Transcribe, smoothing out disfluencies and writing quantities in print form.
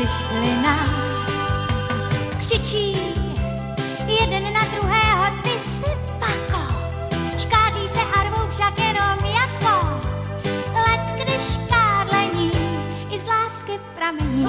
slyšeli nás. Křičí jeden na druhého, ty jsi pako. Škádí se a rvou však jenom jako. Lec, když škádlení i z lásky pramení.